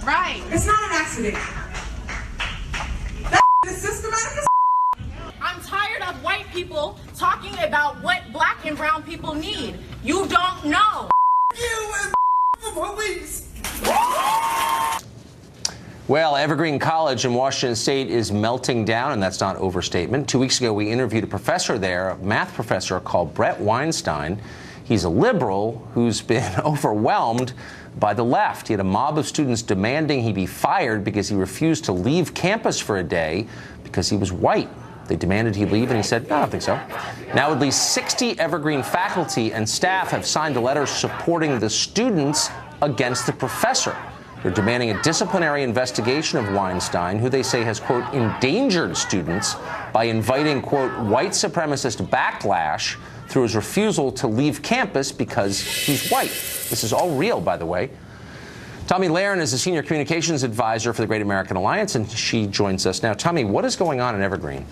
Right. It's not an accident. That is systematic as I'm tired of white people talking about what black and brown people need. You don't know. you and the police. Well, Evergreen College in Washington State is melting down, and that's not overstatement. 2 weeks ago, we interviewed a professor there, a math professor called Brett Weinstein. He's a liberal who's been overwhelmed by the left. He had a mob of students demanding he be fired because he refused to leave campus for a day because he was white. They demanded he leave, and he said, no, I don't think so. Now, at least 60 Evergreen faculty and staff have signed a letter supporting the students against the professor. They're demanding a disciplinary investigation of Weinstein, who they say has, quote, endangered students by inviting, quote, white supremacist backlash through his refusal to leave campus because he's white. This is all real, by the way. Tommy Lahren is a senior communications advisor for the Great American Alliance, and she joins us now. Tommy, what is going on in Evergreen?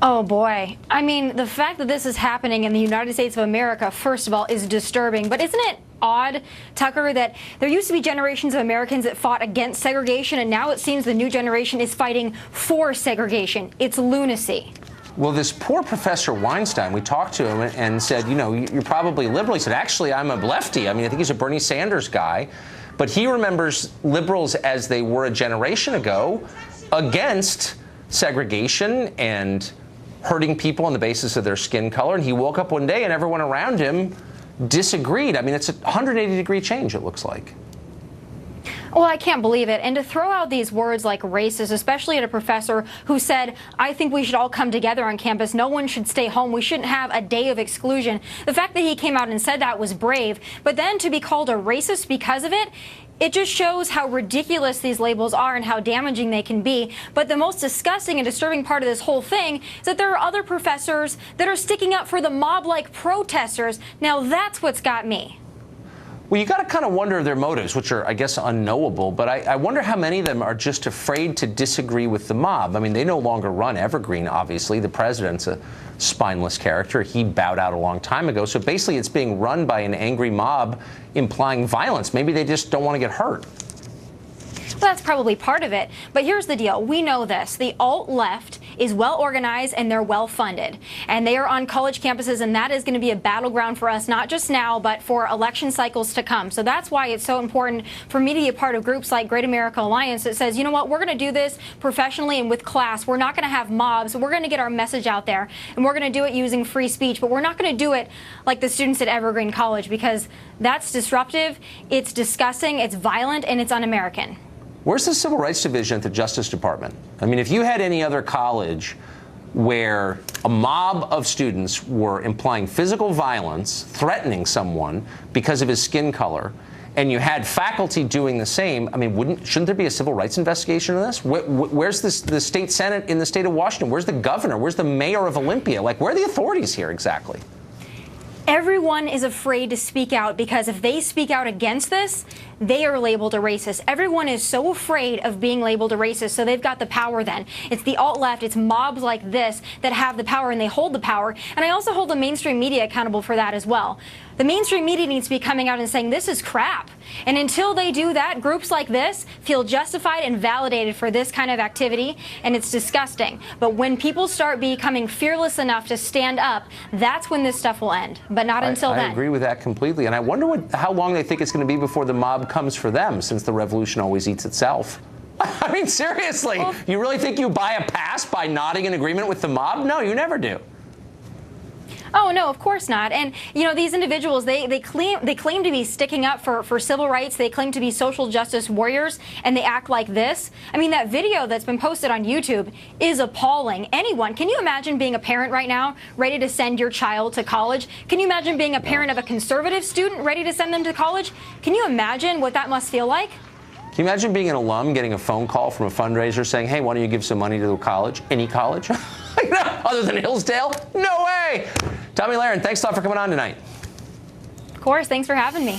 Oh, boy. I mean, the fact that this is happening in the United States of America, first of all, is disturbing. But isn't it odd, Tucker, that there used to be generations of Americans that fought against segregation, and now it seems the new generation is fighting for segregation? It's lunacy. Well, this poor Professor Weinstein, we talked to him and said, you know, you're probably liberal. He said, actually, I'm a lefty. I mean, I think he's a Bernie Sanders guy. But he remembers liberals as they were a generation ago against segregation and hurting people on the basis of their skin color. And he woke up one day and everyone around him disagreed. I mean, it's a 180-degree change, it looks like. Well, I can't believe it. And to throw out these words like racist, especially at a professor who said, I think we should all come together on campus. No one should stay home. We shouldn't have a day of exclusion. The fact that he came out and said that was brave. But then to be called a racist because of it, it just shows how ridiculous these labels are and how damaging they can be. But the most disgusting and disturbing part of this whole thing is that there are other professors that are sticking up for the mob-like protesters. Now that's what's got me. Well, you got to kind of wonder their motives, which are, I guess, unknowable. But I wonder how many of them are just afraid to disagree with the mob. I mean, they no longer run Evergreen, obviously. The president's a spineless character. He bowed out a long time ago. So basically, it's being run by an angry mob implying violence. Maybe they just don't want to get hurt. Well, that's probably part of it. But here's the deal. We know this. The alt-left is well organized and they're well funded. And they are on college campuses, and that is going to be a battleground for us, not just now, but for election cycles to come. So that's why it's so important for me to be a part of groups like Great American Alliance that says, you know what, we're going to do this professionally and with class. We're not going to have mobs. We're going to get our message out there, and we're going to do it using free speech. But we're not going to do it like the students at Evergreen College, because that's disruptive, it's disgusting, it's violent, and it's un-American. Where's the Civil Rights Division at the Justice Department? I mean, if you had any other college where a mob of students were implying physical violence, threatening someone because of his skin color, and you had faculty doing the same, I mean, shouldn't there be a civil rights investigation of this? Where's the state senate in the state of Washington? Where's the governor? Where's the mayor of Olympia? Like, where are the authorities here exactly? Everyone is afraid to speak out because if they speak out against this, they are labeled a racist. Everyone is so afraid of being labeled a racist, so they've got the power then. It's the alt-left, it's mobs like this that have the power, and they hold the power. And I also hold the mainstream media accountable for that as well. The mainstream media needs to be coming out and saying this is crap. And until they do that, groups like this feel justified and validated for this kind of activity, and it's disgusting. But when people start becoming fearless enough to stand up, that's when this stuff will end, but not until then. I agree with that completely. And I wonder how long they think it's going to be before the mob comes for them, since the revolution always eats itself. I mean, seriously, you really think you buy a pass by nodding in agreement with the mob? No, you never do. Oh, no, of course not. And, you know, these individuals, they claim to be sticking up for civil rights. They claim to be social justice warriors, and they act like this. I mean, that video that's been posted on YouTube is appalling. Anyone, can you imagine being a parent right now ready to send your child to college? Can you imagine being a parent of a conservative student ready to send them to college? Can you imagine what that must feel like? Can you imagine being an alum getting a phone call from a fundraiser saying, hey, why don't you give some money to a college? Any college? Other than Hillsdale? No way! Tommy Lahren, thanks a lot for coming on tonight. Of course, thanks for having me.